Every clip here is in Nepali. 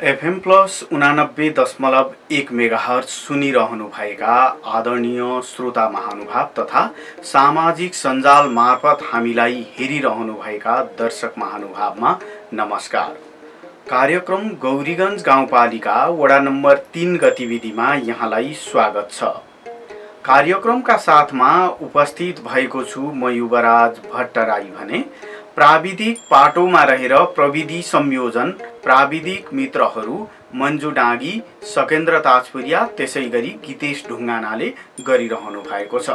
एफएम प्लस 89.1 मेगाहर्ज सुनिरहनुभएका आदरणीय श्रोता महानुभाव तथा सामाजिक सञ्जाल मार्फत हामीलाई हेरिरहनुभएका दर्शक महानुभावमा नमस्कार। कार्यक्रम गौरीगञ्ज गाउँपालिका वडा नम्बर 3 गतिविधिमा यहाँलाई स्वागत छ। कार्यक्रमका साथमा उपस्थित भएको छु म युवराज भट्टराई भने प्राविधिक पाटोमा रहेर प्रविधि संयोजन प्राविधिक मित्रहरू मन्जु डाँगी, सकेन्द्र ताजपुरिया, त्यसैगरी गीतेश ढुङ्गानाले गरिरहनु भएको छ।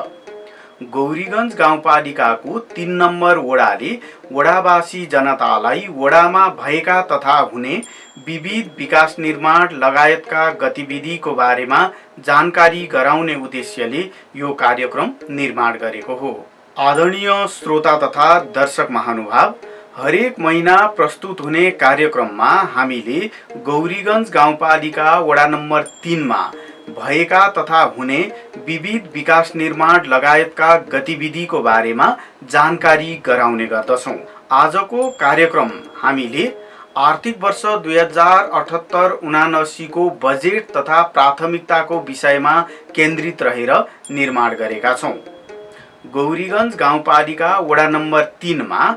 गौरीगञ्ज गाउँपालिकाको 3 नम्बर वडाले वडावासी जनतालाई वडामा भएका तथा हुने विविध विकास निर्माण लगायतका गतिविधिको बारेमा जानकारी गराउने उद्देश्यले यो कार्यक्रम निर्माण गरेको हो। आदरणीय श्रोता तथा दर्शक महानुभाव, हरेक महिना प्रस्तुत हुने कार्यक्रममा हामीले गौरीगञ्ज गाउँपालिका वडा नम्बर 3 मा भएका तथा हुने विविध विकास निर्माण लगायतका गतिविधिको बारेमा जानकारी गराउने गर्दछौँ। आजको कार्यक्रम हामीले आर्थिक वर्ष 2078-79 को बजेट तथा प्राथमिकताको विषयमा केन्द्रित रहेर निर्माण गरेका छौँ। गौरीगञ्ज गाउँपालिका वडा नम्बर 3 मा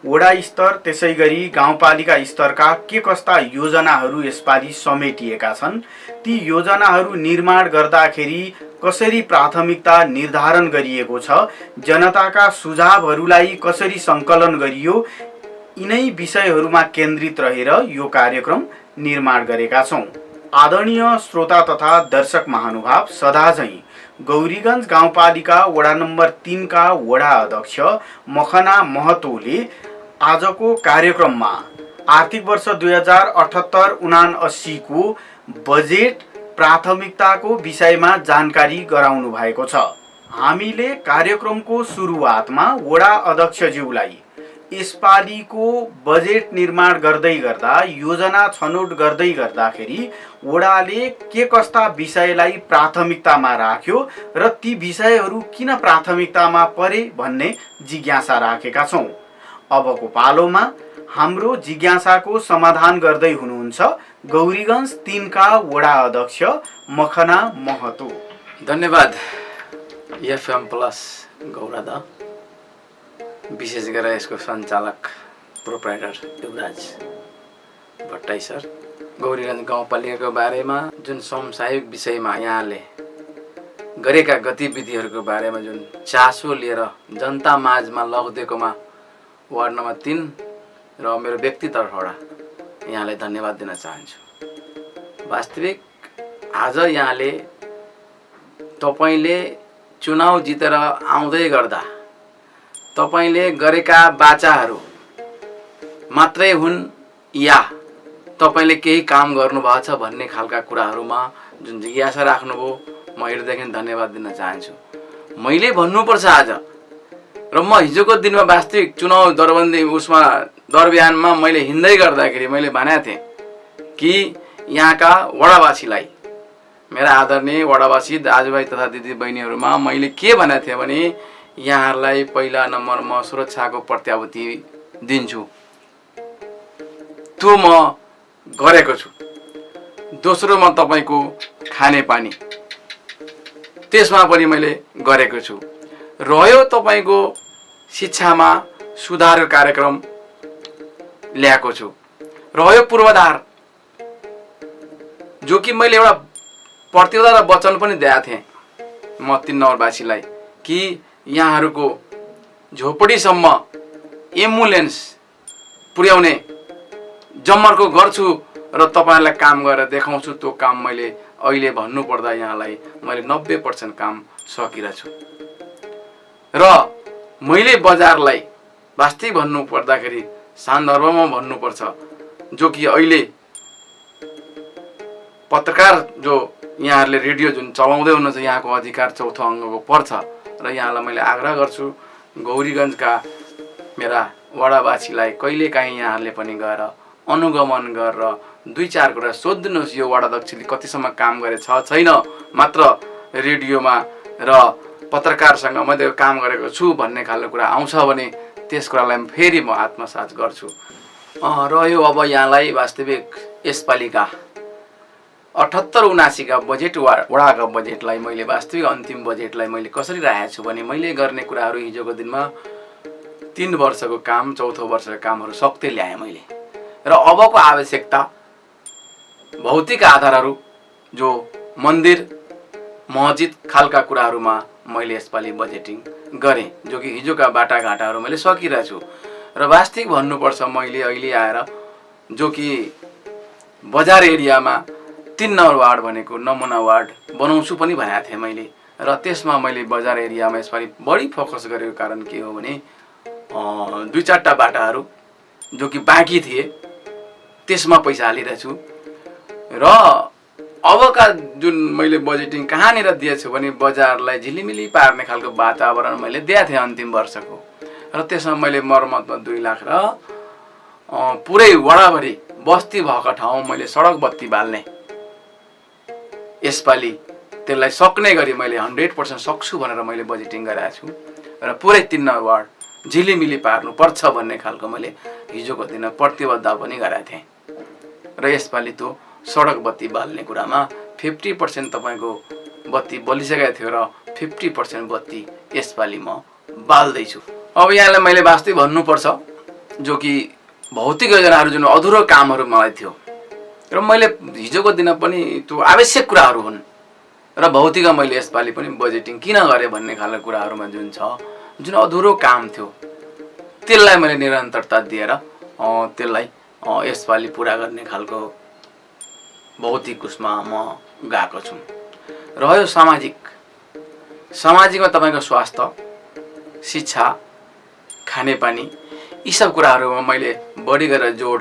वडा स्तर त्यसैगरी गाउँपालिका स्तरका के कस्ता योजनाहरू यसपालि समेटिएका छन्, ती योजनाहरू निर्माण गर्दाखेरि कसरी प्राथमिकता निर्धारण गरिएको छ, जनताका सुझावहरूलाई कसरी सङ्कलन गरियो, यिनै विषयहरूमा केन्द्रित रहेर यो कार्यक्रम निर्माण गरेका छौँ। आदरणीय श्रोता तथा दर्शक महानुभाव, सदाझैँ गौरीगञ्ज गाउँपालिका वडा नम्बर 3 का वडा अध्यक्ष मखना महतोले आजको कार्यक्रममा आर्थिक वर्ष 2078-79 को बजेट प्राथमिकताको विषयमा जानकारी गराउनु भएको छ। हामीले कार्यक्रमको सुरुवातमा वडा अध्यक्षज्यूलाई यसपालिको बजेट निर्माण गर्दै गर्दा योजना छनौट गर्दै गर्दाखेरि वडाले के कस्ता विषयलाई प्राथमिकतामा राख्यो र ती विषयहरू किन प्राथमिकतामा परे भन्ने जिज्ञासा राखेका छौँ। अबको पालोमा हाम्रो जिज्ञासाको समाधान गर्दै हुनुहुन्छ गौरीगञ्ज 3 का वडा अध्यक्ष मखना महतो। धन्यवाद एफएम प्लस गौरादा, विशेष गरेर यसको सञ्चालक प्रोप्राइटर युवराज भट्टाई सर। गौरीगञ्ज गाउँपालिकाको बारेमा जुन समसामयिक विषयमा यहाँले गरेका गतिविधिहरूको बारेमा जुन चासो लिएर जनता माझमा लगिदिएकोमा वार्ड नम्बर 3 र मेरो व्यक्तितर्फबाट यहाँलाई धन्यवाद दिन चाहन्छु। वास्तविक आज यहाँले तपाईले चुनाव जितेर आउँदै गर्दा तपाईले गरेका बाचाहरू मात्रै हुन् या तपाईले केही काम गर्नुभएको छ भन्ने खालका कुराहरूमा जुन जिज्ञासा राख्नुभयो, म हृदयदेखि धन्यवाद दिन चाहन्छु। मैले भन्नुपर्छ आज र म हिजोको दिनमा वास्तविक चुनाव दरबन्दी उसमा दरबिहानमा मैले हिँड्दै गर्दाखेरि मैले भनेको थिएँ कि यहाँका वडावासीलाई, मेरा आदरणीय वडावासी दाजुभाइ तथा दिदी बहिनीहरूमा मैले के भनेको थिएँ भने यहाँहरूलाई पहिला नम्बर म सुरक्षाको प्रत्याभूति दिन्छु, त्यो म गरेको छु। दोस्रो म तपाईको खाने पानी त्यसमा पनि मैले गरेको छु। रह्यो तपाईको शिक्षामा सुधार कार्यक्रम ल्याएको छु। रह्यो पूर्वाधार, जो कि मैले एउटा प्रतिबद्धता र वचन पनि दिएको थिएँ म 3 नगरवासीलाई कि यहाँहरूको झोपडीसम्म एम्बुलेन्स पुर्याउने जम्मर्को गर्छु र तपाईहरुलाई काम गरेर देखाउँछु। त्यो काम मैले अहिले भन्नुपर्दा यहाँलाई मैले 90% काम सकिरहेको छु र मैले बजारलाई वास्तविक भन्नु पर्दाखेरि सन्दर्भमा भन्नुपर्छ, जो कि अहिले पत्रकार जो यहाँहरूले रेडियो जुन चलाउँदै हुनुहुन्छ यहाँको अधिकार चौथो अङ्गको पर्छ र यहाँलाई मैले आग्रह गर्छु गौरीगञ्जका मेरा वडावासीलाई कहिलेकाहीँ यहाँहरूले पनि गएर अनुगमन गरेर 2-4 कुरा सोध्नुहोस्, यो वडा अध्यक्षले कतिसम्म काम गरेछ छैन, मात्र रेडियोमा र पत्रकारसँग मैले काम गरेको छु भन्ने खालको कुरा आउँछ भने त्यस कुरालाई फेरि म आत्मसात गर्छु। र यो अब यहाँलाई वास्तविक यसपालिका 78-79 का बजेट वडाका बजेटलाई मैले वास्तविक अन्तिम बजेटलाई मैले कसरी राखेको छु भने मैले गर्ने कुराहरू हिजोको दिनमा 3 वर्षको काम, चौथो वर्षको कामहरू सक्दै ल्याएँ मैले। र अबको आवश्यकता भौतिक आधारहरू जो मन्दिर मस्जिद खालका कुराहरूमा मैले यसपालि बजेटिङ गरेँ, जो कि हिजोका बाटाघाटाहरू मैले सकिरहेको छु। र वास्तविक भन्नुपर्छ मैले अहिले आएर जो कि बजार एरियामा 3 नम्बर वार्ड भनेको नमुना वार्ड बनाउँछु पनि भनेको थिएँ मैले। र त्यसमा मैले बजार एरियामा यसपालि बढी फोकस गरेको कारण के हो भने 2-4टा बाटाहरू जो कि बाँकी थिए त्यसमा पैसा हालिरहेछु। र अबका जुन मैले बजेटिङ कहाँनिर दिएछु भने बजारलाई झिलिमिली पार्ने खालको वातावरण मैले दिएको थिएँ अन्तिम वर्षको। र त्यसमा मैले मर्मतमा 2 लाख र पुरै वडाभरि बस्ती भएका ठाउँ मैले सडक बत्ती बाल्ने यसपालि त्यसलाई सक्ने गरी मैले 100% सक्छु भनेर मैले बजेटिङ गरेको छु। र पुरै 3 नम्बर वार्ड झिलिमिली पार्नुपर्छ भन्ने खालको मैले हिजोको दिन प्रतिबद्ध पनि गरेको थिएँ। र यसपालि त्यो सडक बत्ती बाल्ने कुरामा 50% तपाईँको बत्ती बलिसकेको थियो र 50% बत्ती यसपालि म बाल्दैछु। अब यहाँलाई मैले वास्तविक भन्नुपर्छ जो कि भौतिक योजनाहरू जुन अधुरो कामहरू मलाई थियो र मैले हिजोको दिन पनि त्यो आवश्यक कुराहरू हुन् र भौतिक मैले यसपालि पनि बजेटिङ किन गरेँ भन्ने खालको कुराहरूमा जुन छ, जुन अधुरो काम थियो त्यसलाई मैले निरन्तरता दिएर त्यसलाई यसपालि पुरा गर्ने खालको भौतिक उसमा म गएको छु। रह्यो सामाजिकमा तपाईँको स्वास्थ्य, शिक्षा, खानेपानी यी सब कुराहरूमा मैले बढी गरेर जोड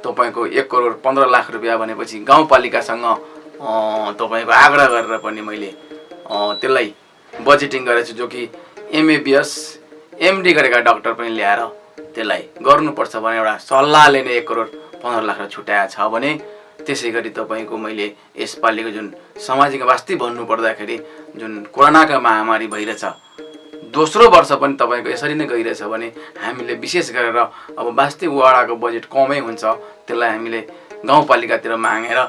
तपाईँको 1 करोड 15 लाख रुपियाँ भनेपछि गाउँपालिकासँग तपाईँको आग्रह गरेर पनि मैले त्यसलाई बजेटिङ गरेको छु। जो कि MABS MD गरेका डाक्टर पनि ल्याएर त्यसलाई गर्नुपर्छ भने एउटा सल्लाहले नै 1 करोड 15 लाख छुट्याएको छ भने त्यसै गरी तपाईँको मैले यसपालिको जुन सामाजिक वास्तविक भन्नुपर्दाखेरि जुन कोरोनाको महामारी भइरहेछ दोस्रो वर्ष पनि तपाईँको यसरी नै गइरहेछ भने हामीले विशेष गरेर अब वास्तविक वडाको बजेट कमै हुन्छ त्यसलाई हामीले गाउँपालिकातिर मागेर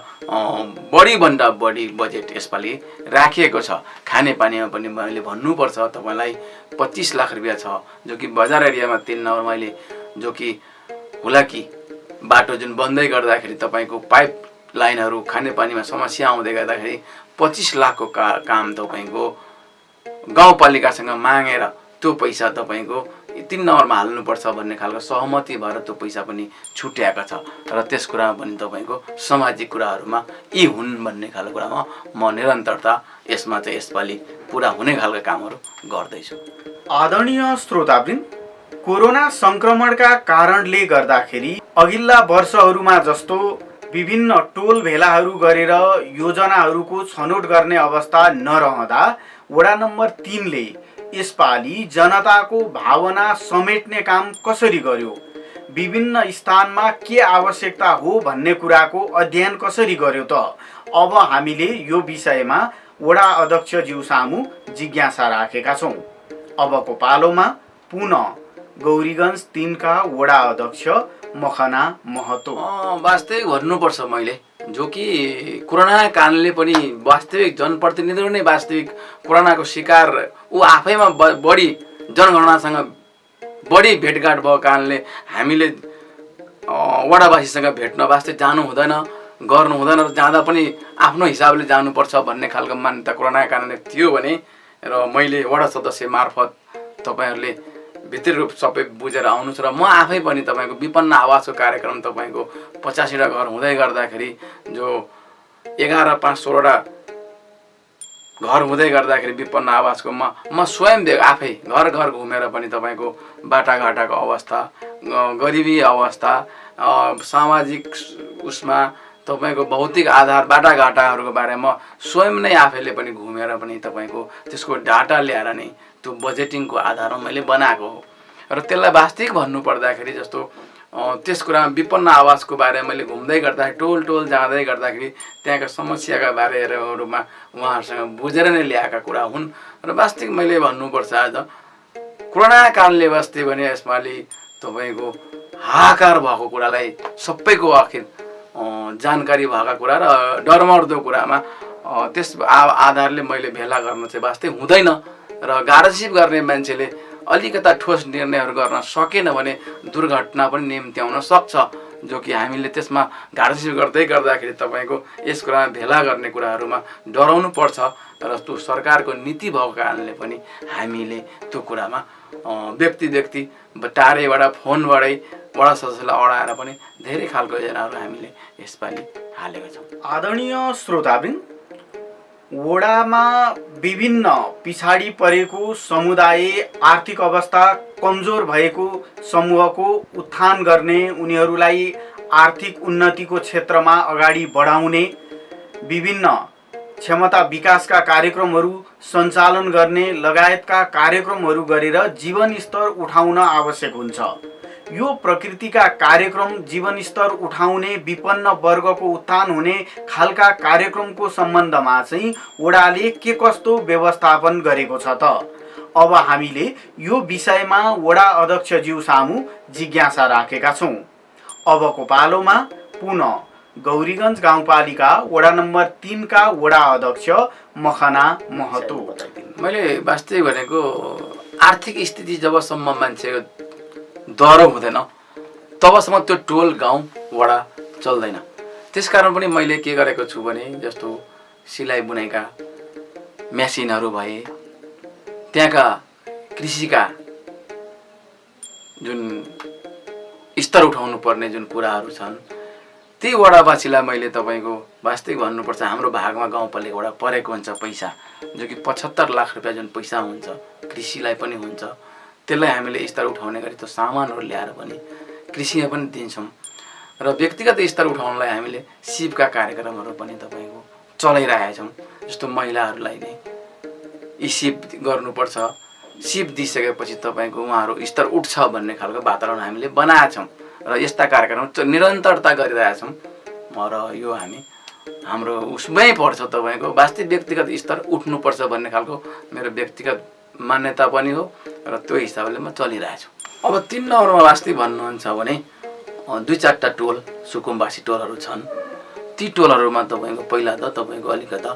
बढीभन्दा बढी बजेट यसपालि राखिएको छ। खानेपानीमा पनि मैले भन्नुपर्छ तपाईँलाई 25 लाख रुपियाँ छ जो कि बजार एरियामा 3 नम्बर मैले जो कि हुलाकी बाटो जुन बन्दै गर्दाखेरि तपाईँको पाइप लाइनहरू खानेपानीमा समस्या आउँदै गर्दाखेरि 25 लाखको काम तपाईँको गाउँपालिकासँग मागेर त्यो पैसा तपाईँको 3 नम्बरमा हाल्नुपर्छ भन्ने खालको सहमति भएर त्यो पैसा पनि छुट्याएको छ। र त्यस कुरामा पनि तपाईँको सामाजिक कुराहरूमा यी हुन् भन्ने खालको कुरामा म निरन्तरता यसमा चाहिँ यसपालि पुरा हुने खालको कामहरू गर्दैछु। आदरणीय श्रोतावृन्द, कोरोना संक्रमणका कारणले गर्दाखेरि अघिल्ला वर्षहरूमा जस्तो विभिन्न टोल भेलाहरू गरेर योजनाहरूको छनौट गर्ने अवस्था नरहँदा वडा नम्बर 3 ले यसपालि जनताको भावना समेट्ने काम कसरी गर्यो, विभिन्न स्थानमा के आवश्यकता हो भन्ने कुराको अध्ययन कसरी गर्यो त अब हामीले यो विषयमा वडा अध्यक्षज्यू सामु जिज्ञासा राखेका छौँ। अबको पालोमा पुनः गौरीगञ्ज 3 का वडा अध्यक्ष मखना महतो। वास्तविक भन्नुपर्छ मैले जो कि कोरोना कारणले पनि वास्तविक जनप्रतिनिधिहरू नै वास्तविक कोरोनाको शिकार ऊ आफैमा बढी जनगणनासँग बढी भेटघाट भएको कारणले हामीले वडावासीसँग भेट्न वास्तै जानु हुँदैन, गर्नु हुँदैन र जाँदा पनि आफ्नो हिसाबले जानुपर्छ भन्ने खालको मान्यता कोरोनाको कारणले थियो भने र मैले वडा सदस्य मार्फत तपाईँहरूले भित्री रूप सबै बुझेर आउनुहोस् र म आफै पनि तपाईँको विपन्न आवासको कार्यक्रम तपाईँको 85वटा घर हुँदै गर्दाखेरि जो 11-5-16वटा घर हुँदै गर्दाखेरि विपन्न आवासको म स्वयं आफै घर घर घुमेर पनि तपाईँको बाटाघाटाको अवस्था, गरिबी अवस्था, सामाजिक उसमा तपाईँको भौतिक आधार बाटाघाटाहरूको बारेमा स्वयं नै आफैले पनि घुमेर पनि तपाईँको त्यसको डाटा ल्याएर नै त्यो बजेटिङको आधारमा मैले बनाएको हो। र त्यसलाई वास्तविक भन्नुपर्दाखेरि जस्तो त्यस कुरामा विपन्न आवासको बारेमा मैले घुम्दै गर्दाखेरि टोल जाँदै गर्दाखेरि त्यहाँका समस्याका बारेहरूमा उहाँहरूसँग बुझेर नै ल्याएका कुरा हुन्। र वास्तविक मैले भन्नुपर्छ आज कोरोना कारणले वास्तविक भने यसपालि तपाईँको हाहाकार भएको कुरालाई सबैको आखिर जानकारी भएका कुरा र डरमर्दो कुरामा त्यस आधारले मैले भेला गर्न चाहिँ वास्तै हुँदैन र गारसिप गर्ने मान्छेले अलिकता ठोस निर्णयहरू गर्न सकेन भने दुर्घटना पनि निम्त्याउन सक्छ, जो कि हामीले त्यसमा गारसिप गर्दाखेरि तपाईँको यस कुरामा भेला गर्ने कुराहरूमा डराउनु पर्छ र त्यो सरकारको नीति भएको कारणले पनि हामीले त्यो कुरामा व्यक्ति टाढैबाट फोनबाटै वडा सदस्यलाई अडाएर पनि धेरै खालको योजनाहरू हामीले यसपालि हालेका छौँ। आदरणीय श्रोतावृन्द, वडामा विभिन्न पिछाडी परेको समुदाय, आर्थिक अवस्था कमजोर भएको समूहको उत्थान गर्ने, उनीहरूलाई आर्थिक उन्नतिको क्षेत्रमा अगाडि बढाउने, विभिन्न क्षमता विकासका कार्यक्रमहरू सञ्चालन गर्ने लगायतका कार्यक्रमहरू गरेर जीवन स्तर उठाउन आवश्यक हुन्छ। यो प्रकृतिका कार्यक्रम जीवनस्तर उठाउने, विपन्न वर्गको उत्थान हुने खालका कार्यक्रमको सम्बन्धमा चाहिँ वडाले के कस्तो व्यवस्थापन गरेको छ त? अब हामीले यो विषयमा वडा अध्यक्षज्यू सामु जिज्ञासा राखेका छौँ। अबको पालोमा पुनः गौरीगञ्ज गाउँपालिका वडा नम्बर 3 का वडा अध्यक्ष मखना महतो। मैले वास्तविक भनेको आर्थिक स्थिति जबसम्म मान्छेको डह्रो हुँदैन तबसम्म त्यो टोल गाउँ वडा चल्दैन। त्यसकारण पनि मैले के गरेको छु भने जस्तो सिलाइ बुनाइका मेसिनहरू भए, त्यहाँका कृषिका जुन स्तर उठाउनु पर्ने जुन कुराहरू छन् ती वडावासीलाई मैले तपाईँको वास्तविक भन्नुपर्छ हाम्रो भागमा गाउँपालिकाबाट परेको हुन्छ पैसा, जो कि 75 लाख रुपियाँ जुन पैसा हुन्छ कृषिलाई पनि हुन्छ, त्यसलाई हामीले स्तर उठाउने गरी त्यो सामानहरू ल्याएर पनि कृषिमा पनि दिन्छौँ र व्यक्तिगत स्तर उठाउनलाई हामीले सिपका कार्यक्रमहरू पनि तपाईँको चलाइरहेका छौँ। जस्तो महिलाहरूलाई नै यी सिप गर्नुपर्छ, सिप दिइसकेपछि तपाईँको उहाँहरू स्तर उठ्छ भन्ने खालको वातावरण हामीले बनाएका छौँ र यस्ता कार्यक्रम निरन्तरता गरिरहेका छौँ र यो हाम्रो उसमै पर्छ तपाईँको वास्तविक व्यक्तिगत स्तर उठ्नुपर्छ भन्ने खालको मेरो व्यक्तिगत मान्यता पनि हो र त्यो हिसाबले म चलिरहेछु। अब 3 नम्बरमा वास्तविक भन्नुहुन्छ भने 2-4टा टोल सुकुम्बासी टोलहरू छन्। ती टोलहरूमा तपाईँको पहिला त तपाईँको अलिकता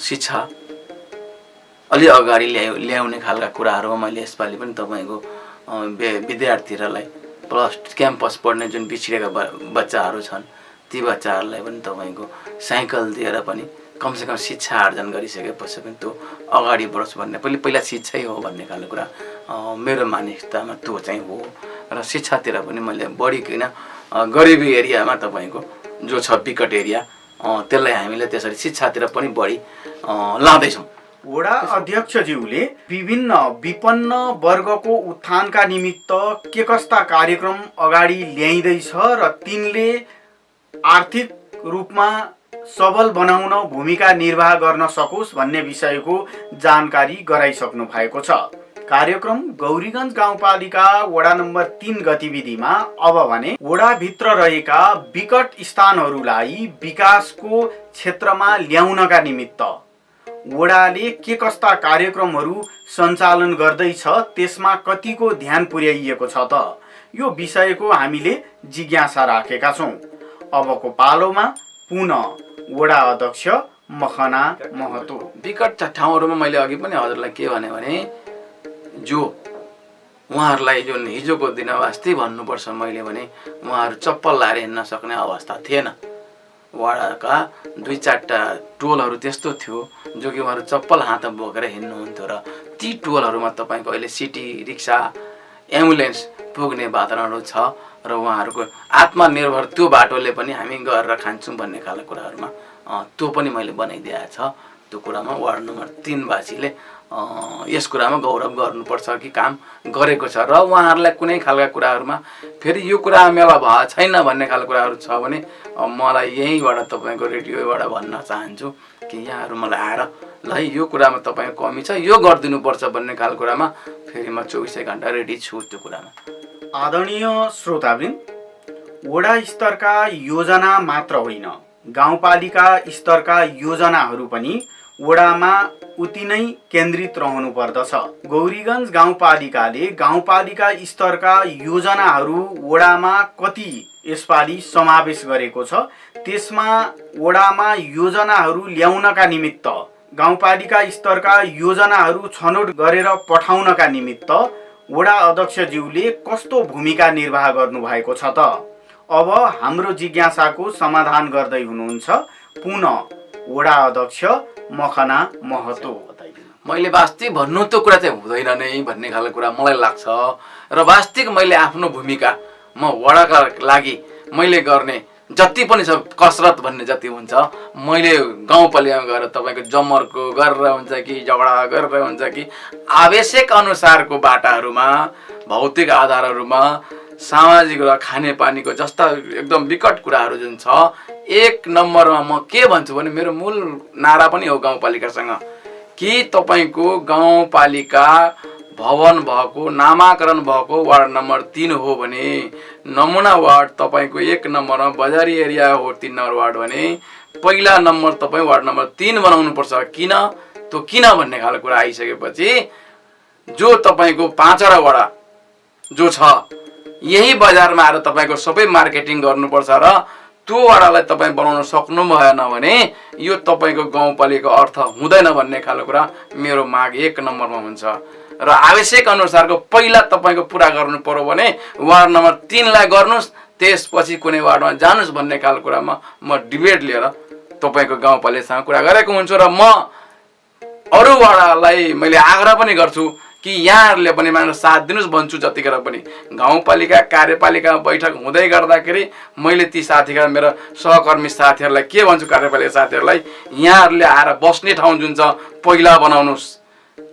शिक्षा अलि अगाडि ल्याउने खालका कुराहरूमा मैले यसपालि पनि तपाईँको विद्यार्थीहरूलाई प्लस क्याम्पस पढ्ने जुन बिछिडेका बच्चाहरू छन् ती बच्चाहरूलाई पनि तपाईँको साइकल दिएर पनि कमसेकम शिक्षा आर्जन गरिसकेपछि पनि त्यो अगाडि बढोस् भन्ने पहिला शिक्षै हो भन्ने खालको कुरा मेरो मान्यतामा त्यो चाहिँ हो र शिक्षातिर पनि मैले बढी किन गरिबी एरियामा तपाईँको जो छ विकट एरिया त्यसलाई हामीले त्यसरी शिक्षातिर पनि बढी लाँदैछौँ। वडा अध्यक्षज्यूले विभिन्न विपन्न वर्गको उत्थानका निमित्त के कस्ता कार्यक्रम अगाडि ल्याइँदैछ र तिनले आर्थिक रूपमा सबल बनाउन भूमिका निर्वाह गर्न सकोस् भन्ने विषयको जानकारी गराइसक्नु भएको छ। कार्यक्रम गौरीगञ्ज गाउँपालिका वडा नम्बर 3 गतिविधिमा अब भने वडाभित्र रहेका विकट स्थानहरूलाई विकासको क्षेत्रमा ल्याउनका निमित्त वडाले के कस्ता कार्यक्रमहरू सञ्चालन गर्दैछ, त्यसमा कतिको ध्यान पुर्याइएको छ त? यो विषयको हामीले जिज्ञासा राखेका छौँ। अबको पालोमा पुनः वडा अध्यक्ष मखना महतो। विकट ठाउँहरूमा मैले अघि पनि हजुरलाई के भने जो उहाँहरूलाई जुन हिजोको दिन वास्तै भन्नुपर्छ मैले भने उहाँहरू चप्पल लाएर हिँड्न सक्ने अवस्था थिएन। वडाका 2-4टा टोलहरू त्यस्तो थियो जो कि उहाँहरू चप्पल हातमा बोकेर हिँड्नुहुन्थ्यो र ती टोलहरूमा तपाईँको अहिले सिटी रिक्सा एम्बुलेन्स पुग्ने वातावरणहरू छ र उहाँहरूको आत्मनिर्भर त्यो बाटोले पनि हामी गरेर खान्छौँ भन्ने खालको कुराहरूमा त्यो पनि मैले बनाइदिएको छ। त्यो कुरामा वार्ड नम्बर 3 वासीले यस कुरामा गौरव गर्नुपर्छ कि काम गरेको छ र उहाँहरूलाई कुनै खालका कुराहरूमा फेरि यो कुरा मेला भए छैन भन्ने खालको कुराहरू छ भने मलाई यहीँबाट तपाईँको रेडियोबाट भन्न चाहन्छु कि यहाँहरू मलाई आएर ल यो कुरामा तपाईँको कमी छ, यो गरिदिनुपर्छ भन्ने खालको कुरामा फेरि म 24 घण्टा रेडी छु त्यो कुरामा। आदरणीय श्रोतावृन्द, वडा स्तरका योजना मात्र होइन, गाउँपालिका स्तरका योजनाहरू पनि वडामा उति नै केन्द्रित रहनु पर्दछ। गौरीगञ्ज गाउँपालिकाले गाउँपालिका स्तरका योजनाहरू वडामा कति यसपालि समावेश गरेको छ, त्यसमा वडामा योजनाहरू ल्याउनका निमित्त गाउँपालिका स्तरका योजनाहरू छनौट गरेर पठाउनका निमित्त वडा अध्यक्षज्यूले कस्तो भूमिका निर्वाह गर्नुभएको छ त? अब हाम्रो जिज्ञासाको समाधान गर्दै हुनुहुन्छ पुनः वडा अध्यक्ष मखना महतो। मैले वास्तविक भन्नु त्यो कुरा चाहिँ हुँदैन नै भन्ने खालको कुरा मलाई लाग्छ र वास्तविक मैले आफ्नो भूमिका म वडाका लागि मैले गर्ने जति पनि छ कसरत भन्ने जति हुन्छ मैले गाउँपालिकामा गएर तपाईँको जमर्को गरेर हुन्छ कि झगडा गरेर हुन्छ कि आवश्यक अनुसारको बाटाहरूमा भौतिक आधारहरूमा सामाजिक र खानेपानीको जस्ता एकदम विकट कुराहरू जुन छ एक नम्बरमा म के भन्छु भने मेरो मूल नारा पनि हो गाउँपालिकासँग कि तपाईँको गाउँपालिका भवन भएको नामाकरण भएको वार्ड नम्बर 3 हो भने नमुना वार्ड तपाईँको 1 नम्बरमा बजारी एरिया हो 3 नम्बर वार्ड भने पहिला नम्बर तपाईँ वार्ड नम्बर 3 बनाउनु पर्छ। किन त्यो किन भन्ने खालको कुरा आइसकेपछि जो तपाईँको 5वटा वडा जो छ यही बजारमा आएर तपाईँको सबै मार्केटिङ गर्नुपर्छ र त्यो वडालाई तपाईँ बनाउन सक्नु भएन भने यो तपाईँको गाउँपालिका अर्थ हुँदैन भन्ने खालको कुरा मेरो माग 1 नम्बरमा हुन्छ र आवश्यक अनुसारको पहिला तपाईँको पुरा गर्नु पर्यो भने वार्ड नम्बर 3 लाई गर्नुस्, त्यसपछि कुनै वार्डमा जानुस् भन्ने खालको कुरामा म डिबेट लिएर तपाईँको गाउँपालिकासँग कुरा गरेको हुन्छु र म अरू वडालाई मैले आग्रह पनि गर्छु कि यहाँहरूले पनि मलाई साथ दिनुस् भन्छु। जतिखेर पनि गाउँपालिका कार्यपालिकामा बैठक हुँदै गर्दाखेरि मैले ती साथीका मेरो सहकर्मी साथीहरूलाई के भन्छु, कार्यपालिका साथीहरूलाई यहाँहरूले आएर बस्ने ठाउँ जुन छ पहिला बनाउनुस्,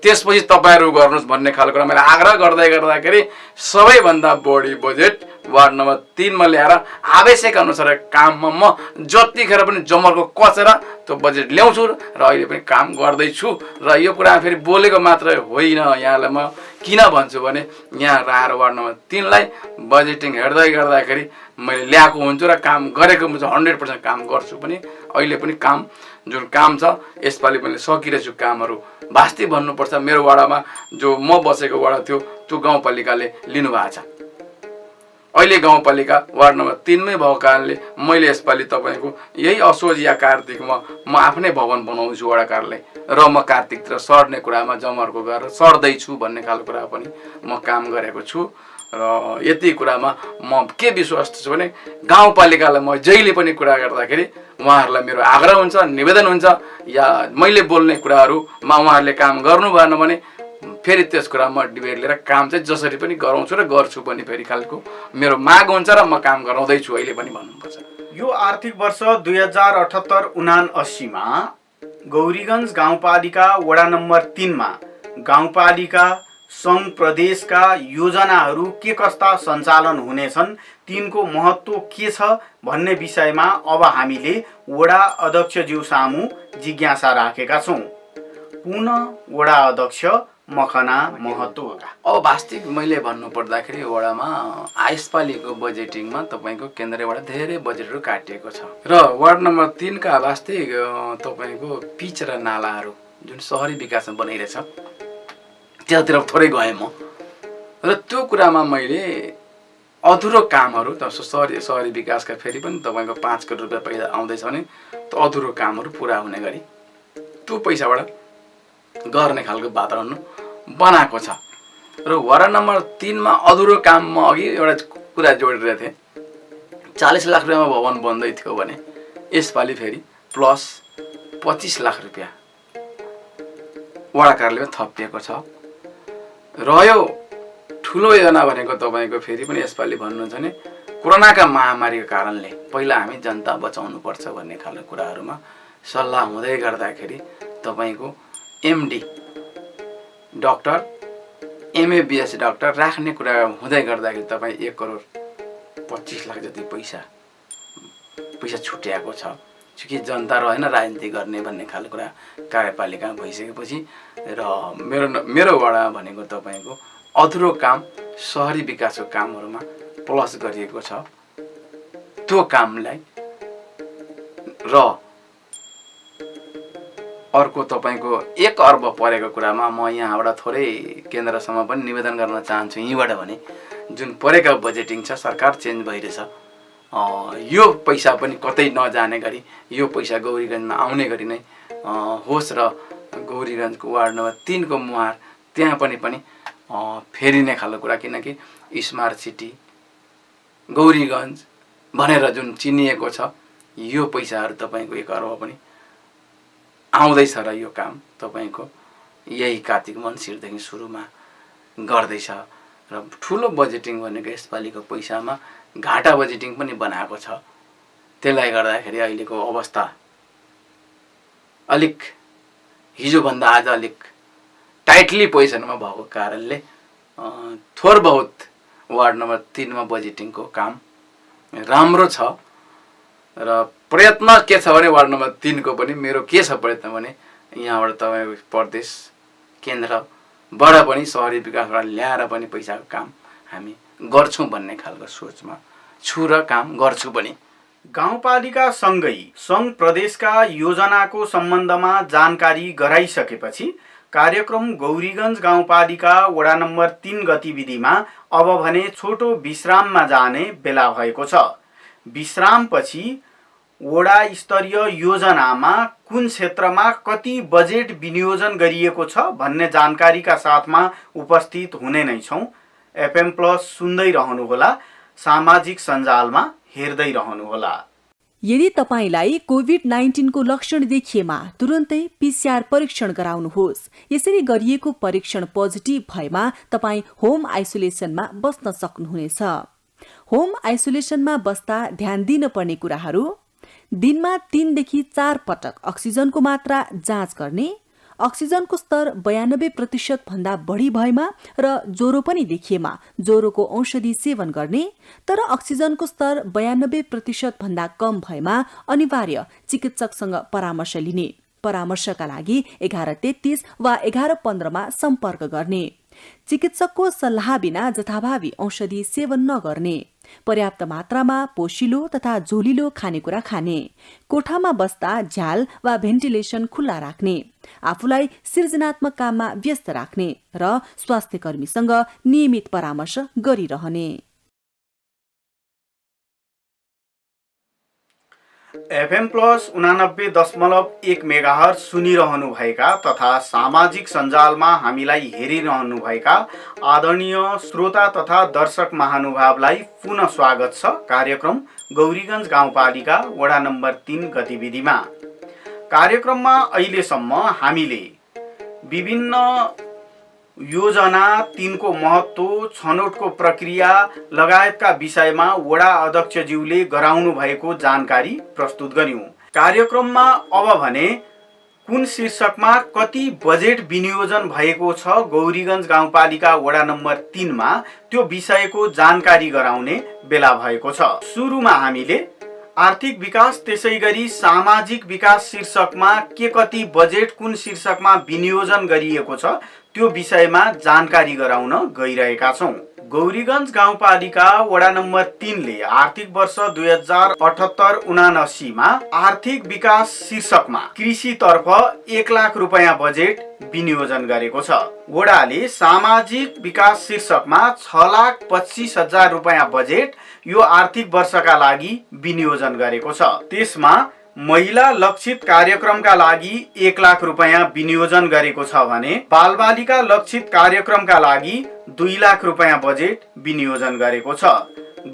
त्यसपछि तपाईँहरू गर्नुहोस् भन्ने खालको कुरा मैले आग्रह गर्दै गर्दाखेरि सबैभन्दा बढी बजेट वार्ड नम्बर 3 मा ल्याएर आवश्यक अनुसार काममा म जतिखेर पनि जमर्को कसेर त्यो बजेट ल्याउँछु र अहिले पनि काम गर्दैछु र यो कुरा फेरि बोलेको मात्र होइन। यहाँलाई म किन भन्छु भने यहाँ आएर वार्ड नम्बर 3 लाई बजेटिङ हेर्दै गर्दाखेरि मैले ल्याएको हुन्छु र काम गरेको हुन्छ, 100% काम गर्छु पनि। अहिले पनि काम जुन काम छ यसपालि मैले सकिरहेछु कामहरू। वास्तविक भन्नुपर्छ मेरो वडामा जो म बसेको वडा थियो त्यो गाउँपालिकाले लिनुभएको छ। अहिले गाउँपालिका वार्ड नम्बर 3 मै भएको कारणले मैले यसपालि तपाईँको यही असोज या कार्तिकमा म आफ्नै भवन बनाउँछु वडा कार्यालय र म कार्तिकतिर सर्ने कुरामा जमर्को गरेर सर्दैछु भन्ने खालको कुरा पनि म काम गरेको छु र यति कुरामा म के विश्वास छु भने गाउँपालिकालाई म जहिले पनि कुरा गर्दाखेरि उहाँहरूलाई मेरो आग्रह हुन्छ, निवेदन हुन्छ या मैले बोल्ने कुराहरूमा उहाँहरूले काम गर्नु भएन भने फेरि त्यस कुरामा डिबेट लिएर काम चाहिँ जसरी पनि गराउँछु र गर्छु पनि फेरि खालको मेरो माग हुन्छ र म काम गराउँदैछु अहिले पनि भन्नुपर्छ। यो आर्थिक वर्ष 2078-79 मा गौरीगञ्ज गाउँपालिका वडा नम्बर 3 मा गाउँपालिका सङ्घ प्रदेशका योजनाहरू के कस्ता सञ्चालन हुनेछन्, तिनको महत्त्व के छ भन्ने विषयमा अब हामीले वडा अध्यक्षज्यू सामु जिज्ञासा राखेका छौँ। पुनः वडा अध्यक्ष मखना महतो। अब वास्तविक मैले भन्नु पर्दाखेरि वडामा यसपालिको बजेटिङमा तपाईँको केन्द्रबाट धेरै बजेटहरू काटिएको छ र वार्ड नम्बर 3 का वास्तविक तपाईँको पिच र नालाहरू जुन सहरी विकासमा बनाइरहेछ त्यतातिर थोरै गएँ म र त्यो कुरामा मैले अधुरो कामहरू त सहरी विकासका फेरि पनि तपाईँको 5 करोड रुपियाँ पैसा आउँदैछ भने त्यो अधुरो कामहरू पुरा हुने गरी त्यो पैसाबाट गर्ने खालको वातावरण बनाएको छ र वडा नम्बर 3 मा अधुरो काममा अघि एउटा कुरा जोडिरहेको थिएँ 40 लाख रुपियाँमा भवन बन्दै थियो भने यसपालि फेरि प्लस 25 लाख रुपियाँ वडा कार्यालयमा थपिएको छ। रह्यो ठुलो योजना भनेको तपाईँको फेरि पनि यसपालि भन्नुहुन्छ भने कोरोनाका महामारीको कारणले पहिला हामी जनता बचाउनु पर्छ भन्ने खालको कुराहरूमा सल्लाह हुँदै गर्दाखेरि तपाईँको एमडी डाक्टर एमएबिएस डाक्टर राख्ने कुरा हुँदै गर्दाखेरि तपाईँ 1 करोड 25 लाख जति पैसा छुट्याएको छ कि जनता रहेन राजनीति गर्ने भन्ने खालको कुरा कार्यपालिका भइसकेपछि र मेरो वडा भनेको तपाईँको अधुरो काम सहरी विकासको कामहरूमा प्लस गरिएको छ। त्यो कामलाई र अर्को तपाईँको 1 अर्ब परेको कुरामा म यहाँबाट थोरै केन्द्रसम्म पनि निवेदन गर्न चाहन्छु यहीँबाट भने जुन परेका बजेटिङ छ सरकार चेन्ज भइरहेछ, यो पैसा पनि कतै नजाने गरी यो पैसा गौरीगञ्जमा आउने गरी नै होस् र गौरीगञ्जको वार्ड नम्बर 3 को मुहार त्यहाँ पनि फेरिने खालको कुरा, किनकि स्मार्ट सिटी गौरीगञ्ज भनेर जुन चिनिएको छ यो पैसाहरू तपाईँको 1 अर्ब पनि आउँदैछ र यो काम तपाईँको यही कार्तिक मङ्सिरदेखि सुरुमा गर्दैछ र ठुलो बजेटिङ भनेको यसपालिको पैसामा घाटा बजेटिङ पनि बनाएको छ। त्यसले गर्दाखेरि अहिलेको अवस्था अलिक हिजोभन्दा आज अलिक टाइटली पोजिसनमा भएको कारणले थोर बहुत वार्ड नम्बर 3 मा बजेटिङको काम राम्रो छ र प्रयत्न के छ भने वार्ड नम्बर 3 को पनि मेरो के छ प्रयत्न भने यहाँबाट तपाईँको प्रदेश केन्द्रबाट पनि शहरी विकासबाट ल्याएर पनि पैसाको काम हामी गर्छौँ भन्ने खालको सोचमा छु र काम गर्छु पनि। गाउँपालिका सँगै सङ्घ प्रदेशका योजनाको सम्बन्धमा जानकारी गराइसकेपछि कार्यक्रम गौरीगञ्ज गाउँपालिका वडा नम्बर 3 गतिविधिमा अब भने छोटो विश्राममा जाने बेला भएको छ। विश्रामपछि वडा स्तरीय योजनामा कुन क्षेत्रमा कति बजेट विनियोजन गरिएको छ भन्ने जानकारीका साथमा उपस्थित हुने नै छौँ। एफएम प्लस सुन्दै रहनुहोला, सामाजिक सञ्जालमा हेर्दै रहनुहोला। यदि तपाईलाई कोभिड-19 को लक्षण देखिएमा तुरुन्तै पीसीआर परीक्षण गराउनुहोस्। यसरी गरिएको परीक्षण पोजिटिभ भएमा तपाई होम आइसोलेसनमा बस्न सक्नुहुनेछ। होम आइसोलेसनमा बस्दा ध्यान दिन पर्ने कुराहरू: दिनमा 3 देखि 4 पटक अक्सिजनको मात्रा जाँच गर्ने, अक्सिजनको स्तर 92% भन्दा बढी भएमा र ज्वरो पनि देखिएमा ज्वरोको औषधि सेवन गर्ने, तर अक्सिजनको स्तर 92% भन्दा कम भएमा अनिवार्य चिकित्सकसँग परामर्श लिने। परामर्शका लागि 1133 वा 1115 मा सम्पर्क गर्ने। चिकित्सकको सल्लाह बिना जथाभावी औषधि सेवन नगर्ने। पर्याप्त मात्रामा पोषिलो तथा झोलिलो खानेकुरा खाने। कोठामा बस्दा झ्याल वा भेन्टिलेसन खुल्ला राख्ने। आफूलाई सृजनात्मक काममा व्यस्त राख्ने र स्वास्थ्य कर्मीसँग नियमित परामर्श गरिरहने। एफएम प्लस 89.1 मेगाहर्ज सुनिरहनु भएका तथा सामाजिक सञ्जालमा हामीलाई हेरिरहनु भएका आदरणीय श्रोता तथा दर्शक महानुभावलाई पुनः स्वागत छ कार्यक्रम गौरीगञ्ज गाउँपालिका वडा नम्बर 3 गतिविधिमा। कार्यक्रममा अहिलेसम्म हामीले विभिन्न योजना, तिनको महत्त्व, छनौटको प्रक्रिया लगायतका विषयमा वडा अध्यक्षज्यूले गराउनु भएको जानकारी प्रस्तुत गर्यौं। कार्यक्रममा अब भने कुन शीर्षकमा कति बजेट विनियोजन भएको छ गौरीगञ्ज गाउँपालिका वडा नम्बर 3 मा त्यो विषयको जानकारी गराउने बेला भएको छ। सुरुमा हामीले आर्थिक विकास त्यसैगरी सामाजिक विकास शीर्षकमा के कति बजेट कुन शीर्षकमा विनियोजन गरिएको छ त्यो विषयमा जानकारी गराउन गइरहेका छौं। गौरीगञ्ज गाउँपालिका वडा नम्बर 3 ले आर्थिक वर्ष 2078-79 मा आर्थिक विकास शीर्षकमा कृषितर्फ 1 लाख रुपैयाँ बजेट विनियोजन गरेको छ। वडाले सामाजिक विकास शीर्षकमा 6,25,000 रुपैयाँ बजेट यो आर्थिक वर्षका लागि विनियोजन गरेको छ। त्यसमा महिला लक्षित कार्यक्रमका लागि 1 लाख रुपैयाँ विनियोजन गरेको छ भने बालबालिका लक्षित कार्यक्रमका लागि 2 लाख रुपैयाँ बजेट विनियोजन गरेको छ।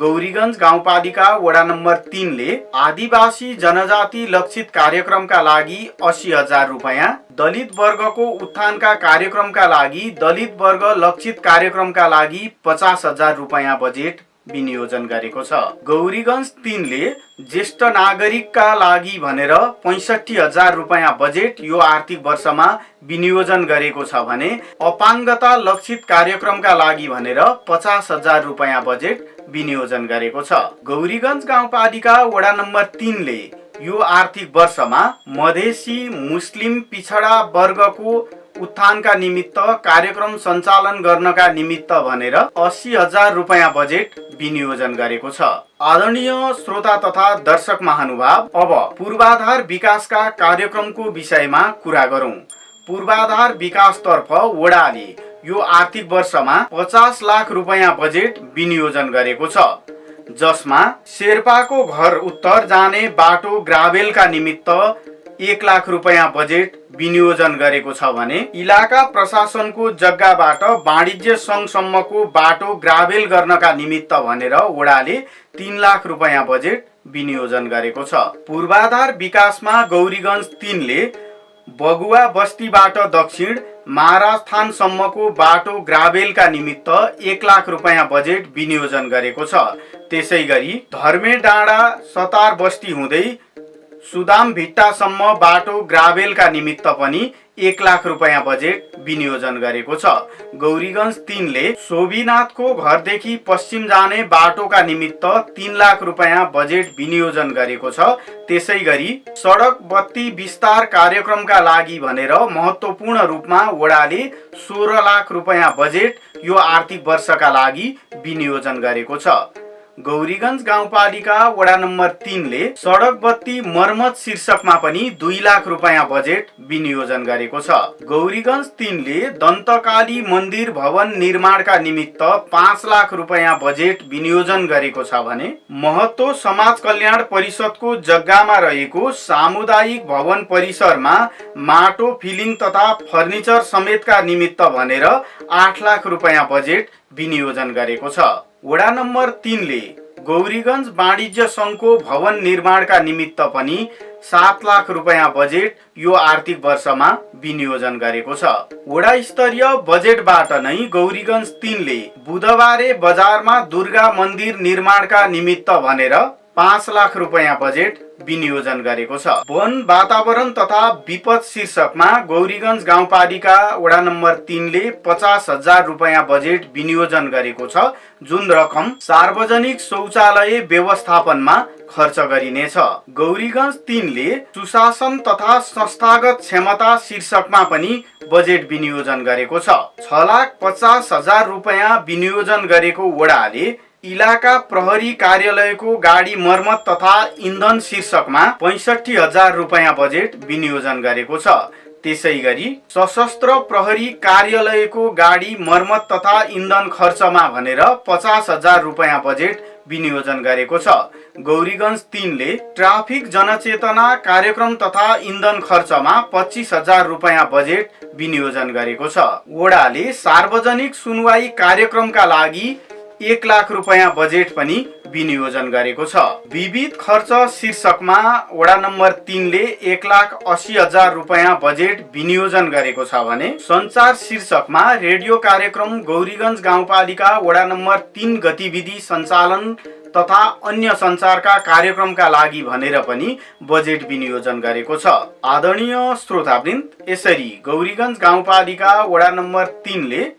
गौरीगञ्ज गाउँपालिका वडा नम्बर 3 ले आदिवासी जनजाति लक्षित कार्यक्रमका लागि 80,000 रुपैयाँ, दलित वर्गको उत्थानका कार्यक्रमका लागि दलित वर्ग लक्षित कार्यक्रमका लागि 50,000 रुपैयाँ बजेट विनियोजन गरेको छ। गौरीगञ्ज 3 ले ज्येष्ठ नागरिकका लागि भनेर 65,000 रुपैयाँ बजेट यो आर्थिक वर्षमा विनियोजन गरेको छ भने अपाङ्गता लक्षित कार्यक्रमका लागि भनेर 50,000 रुपैयाँ बजेट विनियोजन गरेको छ। गौरीगञ्ज गाउँपालिका वडा नम्बर 3 ले यो आर्थिक वर्षमा मधेसी मुस्लिम पिछडा वर्गको उत्थानका निमित्त कार्यक्रम सञ्चालन गर्नका निमित्त भनेर 80,000 रुपैयाँ बजेट विनियोजन गरेको छ। आदरणीय श्रोता तथा दर्शक महानुभाव, अब पूर्वाधार विकासका कार्यक्रमको विषयमा कुरा गरौँ। पूर्वाधार विकासतर्फ वडाले यो आर्थिक वर्षमा 50 लाख रुपैयाँ बजेट विनियोजन गरेको छ, जसमा शेर्पाको घर उत्तर जाने बाटो ग्राभेलका निमित्त 1 लाख रुपैयाँ बजेट विनियोजन गरेको छ भने इलाका प्रशासनको जग्गाबाट वाणिज्य सङ्घसम्मको बाटो ग्राभेल गर्नका निमित्त भनेर वडाले 3 लाख रुपैयाँ बजेट विनियोजन गरेको छ। पूर्वाधार विकासमा गौरीगञ्ज 3 ले बगुवा बस्तीबाट दक्षिण महाराजथानसम्मको बाटो ग्राभेलका निमित्त 1 लाख रुपैयाँ बजेट विनियोजन गरेको छ। त्यसै गरी धर्मे डाँडा सतार बस्ती हुँदै सुदाम भिट्टासम्म बाटो ग्राभेलका निमित्त पनि 1 लाख रुपैयाँ बजेट विनियोजन गरेको छ। गौरीगञ्ज 3 ले शोभिनाथको घरदेखि पश्चिम जाने बाटोका निमित्त 3 लाख रुपैयाँ बजेट विनियोजन गरेको छ। त्यसै गरी सडक बत्ती विस्तार कार्यक्रमका लागि भनेर महत्त्वपूर्ण रूपमा वडाले 16 लाख रुपैयाँ बजेट यो आर्थिक वर्षका लागि विनियोजन गरेको छ। गौरीगञ्ज गाउँपालिका वडा नम्बर 3 ले सडक बत्ती मर्मत शीर्षकमा पनि 2 लाख रुपैयाँ बजेट विनियोजन गरेको छ। गौरीगञ्ज 3 ले दन्तकाली मन्दिर भवन निर्माणका निमित्त 5 लाख रुपैयाँ बजेट विनियोजन गरेको छ भने महतो समाज कल्याण परिषदको जग्गामा रहेको सामुदायिक भवन परिसरमा माटो फिलिङ तथा फर्निचर समेतका निमित्त भनेर 8 लाख रुपैयाँ बजेट विनियोजन गरेको छ। वडा नम्बर 3 ले गौरीगञ्ज वाणिज्य सङ्घको भवन निर्माणका निमित्त पनि 7 लाख रुपैयाँ बजेट यो आर्थिक वर्षमा विनियोजन गरेको छ। वडा स्तरीय बजेटबाट नै गौरीगञ्ज 3 ले बुधबारे बजारमा दुर्गा मन्दिर निर्माणका निमित्त भनेर 5 लाख रुपैयाँ बजेट विनियोजन गरेको छ। वन वातावरण तथा विपद शीर्षकमा गौरीगञ्ज गाउँपालिका वडा नम्बर 3 ले 50,000 रुपैयाँ बजेट विनियोजन गरेको छ, जुन रकम सार्वजनिक शौचालय व्यवस्थापनमा खर्च गरिनेछ। गौरीगञ्ज 3 ले सुशासन तथा संस्थागत क्षमता शीर्षकमा पनि बजेट विनियोजन गरेको छ। 6,50,000 रुपैयाँ विनियोजन गरेको वडाले इलाका प्रहरी कार्यालयको गाडी मर्मत तथा इन्धन शीर्षकमा 65,000 रुपैयाँ बजेट विनियोजन गरेको छ। त्यसै गरी सशस्त्र प्रहरी कार्यालयको गाडी मर्मत तथा इन्धन खर्चमा भनेर 50,000 रुपैयाँ बजेट विनियोजन गरेको छ। गौरीगञ्ज 3 ले ट्राफिक जनचेतना कार्यक्रम तथा इन्धन खर्चमा 25,000 रुपैयाँ बजेट विनियोजन गरेको छ। वडाले सार्वजनिक सुनवाई कार्यक्रमका लागि 1 लाख रुपैयाँ बजेट पनि विनियोजन गरेको छ। विविध खर्च शीर्षकमा वडा नम्बर 3 ले 1,80,000 रुपैयाँ बजेट विनियोजन गरेको छ भने सञ्चार शीर्षकमा रेडियो कार्यक्रम गौरीगञ्ज गाउँपालिका वडा नम्बर 3 गतिविधि सञ्चालन तथा अन्य सञ्चारका कार्यक्रमका लागि भनेर पनि बजेट विनियोजन गरेको छ। आदरणीय श्रोतावृन्द, यसरी गौरीगञ्ज गाउँपालिका वडा नम्बर 3 ले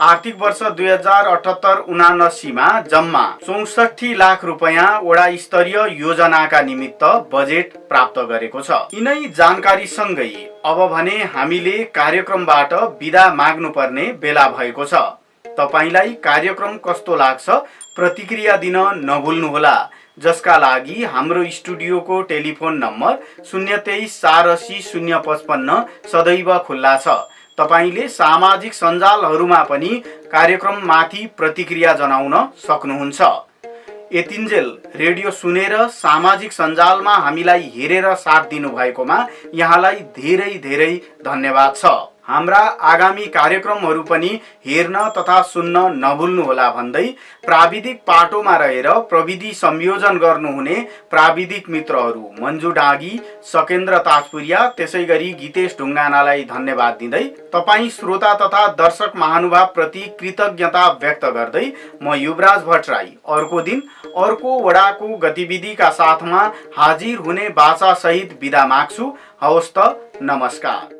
आर्थिक वर्ष 2078-79 मा जम्मा 64 लाख रुपैयाँ वडा स्तरीय योजनाका निमित्त बजेट प्राप्त गरेको छ। यिनै जानकारी सँगै अब भने हामीले कार्यक्रमबाट बिदा माग्नुपर्ने बेला भएको छ। तपाईलाई कार्यक्रम कस्तो लाग्छ प्रतिक्रिया दिन नभुल्नुहोला, जसका लागि हाम्रो स्टुडियोको टेलिफोन नम्बर 023-480-055 सदैव खुल्ला छ। तपाईले सामाजिक सञ्जालहरूमा पनि कार्यक्रममाथि प्रतिक्रिया जनाउन सक्नुहुन्छ। यतिन्जेल रेडियो सुनेर सामाजिक सञ्जालमा हामीलाई हेरेर साथ दिनुभएकोमा यहाँलाई धेरै धेरै धन्यवाद छ। हाम्रा आगामी कार्यक्रमहरू पनि हेर्न तथा सुन्न नभुल्नुहोला भन्दै प्राविधिक पाटोमा रहेर प्रविधि संयोजन गर्नुहुने प्राविधिक मित्रहरू मन्जु डाँगी, सकेन्द्र ताजपुरिया, त्यसै गरी गीतेश ढुङ्गानालाई धन्यवाद दिँदै तपाईँ श्रोता तथा दर्शक महानुभाव प्रति कृतज्ञता व्यक्त गर्दै म युवराज भट्टराई अर्को दिन अर्को वडाको गतिविधिका साथमा हाजिर हुने बाचा सहित बिदा माग्छु। हवस् त, नमस्कार।